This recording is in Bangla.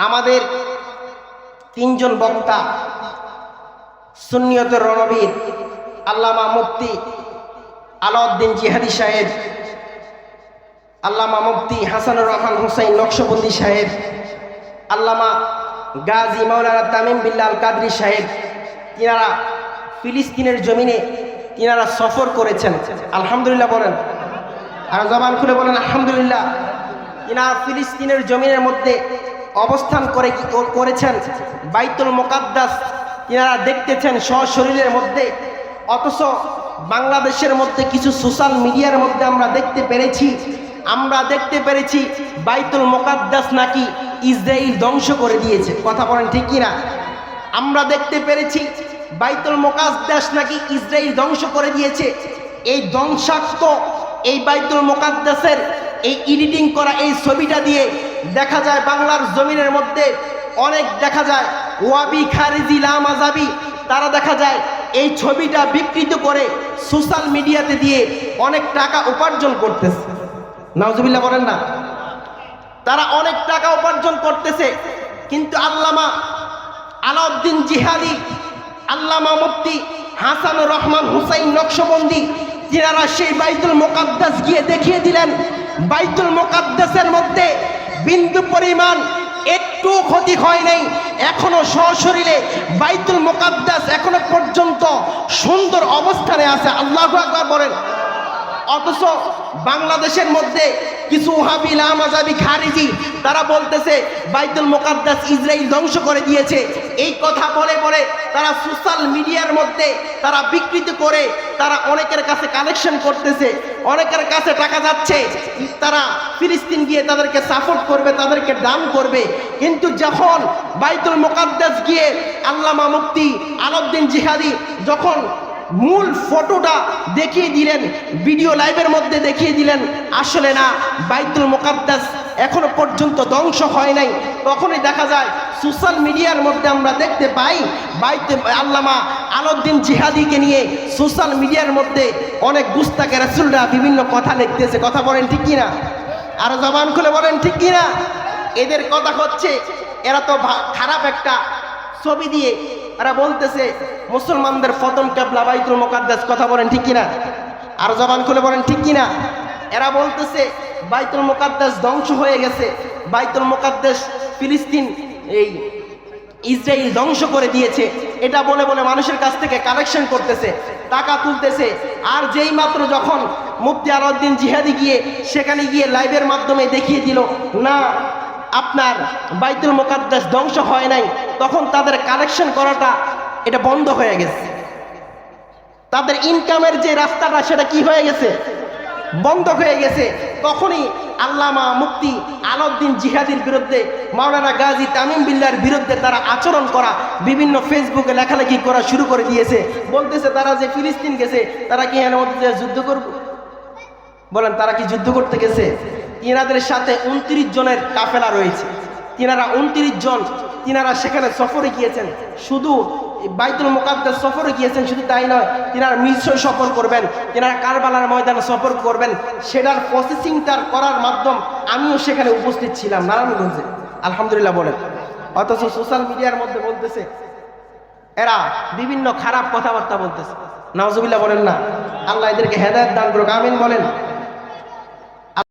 আমাদের তিনজন বক্তা সুন্নিয়তের রণবীর আল্লামা মুফতি আলাউদ্দিন জিহাদি সাহেব, আল্লামা মুফতি হাসানুর রহমান হুসাইন নকশবন্দি সাহেব, আল্লামা গাজী মাওলানা তামিম বিল্লাহ কাদরি সাহেব, তিনারা ফিলিস্তিনের জমিনে তিনারা সফর করেছেন। আলহামদুলিল্লাহ বলেন, আর জবান খুলে বলেন আলহামদুলিল্লাহ। তিনারা ফিলিস্তিনের জমিনের মধ্যে অবস্থান করেছেন। বাইতুল মুকাদ্দাস তিনারা দেখতেছেন সশরীরের মধ্যে। অথচ বাংলাদেশের মধ্যে কিছু সোশ্যাল মিডিয়ার মধ্যে আমরা দেখতে পেরেছি বাইতুল মুকাদ্দাস নাকি ইসরাইল ধ্বংস করে দিয়েছে। কথা বলেন ঠিক কিনা? আমরা দেখতে পেরেছি বাইতুল মুকাদ্দাস নাকি ইসরাইল ধ্বংস করে দিয়েছে। এই ধ্বংসাত্মক এই বাইতুল মুকাদ্দাসের এই এডিটিং করা এই ছবিটা দিয়ে দেখা যায় বাংলার জমিনের মধ্যে অনেক দেখা যায় ওয়াবি খারিজি লামাজাবি, তারা দেখা যায় এই ছবিটা বিকৃত করে সোশ্যাল মিডিয়াতে দিয়ে অনেক টাকা উপার্জন করতেছে। নাউজুবিল্লাহ বলেন না? তারা অনেক টাকা উপার্জন করতেছে। কিন্তু আল্লামা আলাউদ্দিন জিহাদি, আল্লামা মুফতি হাসানুর রহমান হুসাইন নকশবন্দি যারা সেই বাইতুল মুকাদ্দাস গিয়ে দেখিয়ে দিলেন বাইতুল মুকাদ্দাসের মধ্যে বিন্দু পরিমাণ একটু ক্ষতি হয় নাই। এখনো সশরীরে বাইতুল মুকাদ্দাস এখনো পর্যন্ত সুন্দর অবস্থানে আছে। আল্লাহু আকবার বলেন। অথচ বাংলাদেশের মধ্যে কিছু ওহাবি লামাজাবি খারিজি তারা বলতেছে বাইতুল মুকাদ্দাস ইসরাইল ধ্বংস করে দিয়েছে। এই কথা বলে বলে তারা সোশ্যাল মিডিয়ার মধ্যে তারা বিকৃত করে তারা অনেকের কাছে কালেকশন করতেছে, অনেকের কাছে টাকা যাচ্ছে, তারা ফিলিস্তিন গিয়ে তাদেরকে সাপোর্ট করবে, তাদেরকে দান করবে। কিন্তু যখন বাইতুল মুকাদ্দাস গিয়ে আল্লামা মুফতি আলাউদ্দিন জিহাদি যখন মূল ফটোটা দেখিয়ে দিলেন, ভিডিও লাইভের মধ্যে দেখিয়ে দিলেন আসলে না, বাইতুল মুকাদ্দাস এখনো পর্যন্ত ধ্বংস হয় নাই। তখনই দেখা যায় সোশ্যাল মিডিয়ার মধ্যে আমরা দেখতে পাই আল্লামা আলাউদ্দিন জিহাদিকে নিয়ে সোশ্যাল মিডিয়ার মধ্যে অনেক গুস্তাকে রাসূলরা বিভিন্ন কথা লিখতেছে। কথা বলেন ঠিক কিনা? আর জবান খুলে বলেন ঠিক কিনা? এদের কথা হচ্ছে এরা তো খারাপ একটা ছবি দিয়ে এরা বলতেছে মুসলমানদের প্রথম কিবলা বাইতুল মুকাদ্দাস। কথা বলেন ঠিক কিনা? আর জবান খুলে বলেন ঠিক কিনা? এরা বলতেছে বাইতুল মুকাদ্দাস ধ্বংস হয়ে গেছে, বাইতুল মুকাদ্দাস ফিলিস্তিন এই ইসরাইল ধ্বংস করে দিয়েছে। এটা বলে বলে মানুষের কাছ থেকে কালেকশন করতেছে, টাকা তুলতেছে। আর যেই মাত্র যখন মুফতি আলাউদ্দিন জিহাদি গিয়ে সেখানে গিয়ে লাইভের মাধ্যমে দেখিয়ে দিল না আপনার বাইতুল মুকাদ্দাস ধ্বংস হয় নাই, তখন তাদের কালেকশন করাটা এটা বন্ধ হয়ে গেছে। তাদের ইনকামের যে রাস্তাটা সেটা কি হয়ে গেছে? বন্ধ হয়ে গেছে। তখনই আল্লামা মুফতি আলাউদ্দিন জিহাদির বিরুদ্ধে, মাওলানা গাজী তামিম বিল্লাহর বিরুদ্ধে তারা আচরণ করা, বিভিন্ন ফেসবুকে লেখালেখি করা শুরু করে দিয়েছে। বলতেছে তারা যে ফিলিস্তিন গেছে তারা কি এর মধ্যে যুদ্ধ করবে? বলেন তারা কি যুদ্ধ করতে গেছে? তিনাদের সাথে 29 জনের কাফেলা রয়েছে। তিনারা 29 জন তিনারা সেখানে সফরে গিয়েছেন। শুধু বাইতুল মুকাদ্দাস সফরে গিয়েছেন শুধু তাই নয়, তিনারা মিশর সফর করবেন, তিনারা কারবালার ময়দানে সফর করবেন। সেটার প্রসেসিংটা করার মাধ্যম আমিও সেখানে উপস্থিত ছিলাম নারায়ণগঞ্জে। আলহামদুলিল্লাহ বলেন। অথচ সোশ্যাল মিডিয়ার মধ্যে বলতেছে এরা বিভিন্ন খারাপ কথাবার্তা বলতেছে। নাউজুবিল্লাহ বলেন না? আল্লাহ এদেরকে হেদায়েত দান করুক, আমিন বলেন।